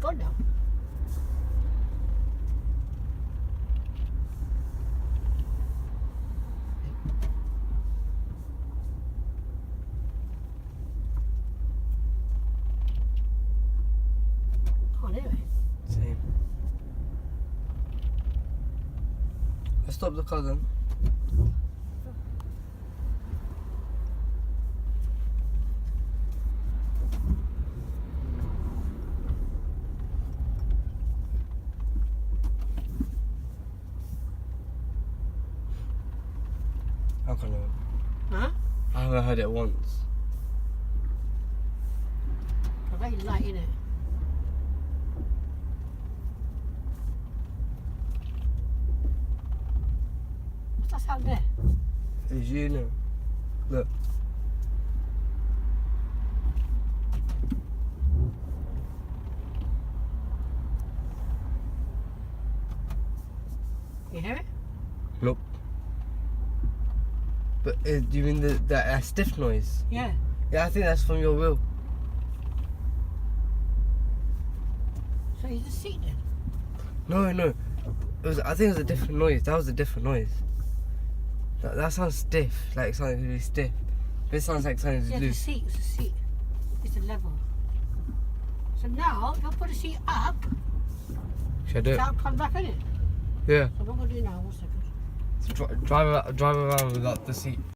gone now. Oh, anyway. Same. Let's stop the car then. I can't know. Huh? I haven't heard it once. It's very light, innit? What's that sound there? It's you now. Look. You hear it? Nope. But do you mean that stiff noise? Yeah. Yeah, I think that's from your wheel. So he's the seat then? No. I think it was a different noise. That was a different noise. That sounds stiff, like something really stiff. This sounds like something's Yeah, the loose. seat. It's the seat. It's the level. So now, if I put the seat up, Should I do it? that'll come back in it. Yeah. So what I'm going to do now, 1 second. So drive around without the seat.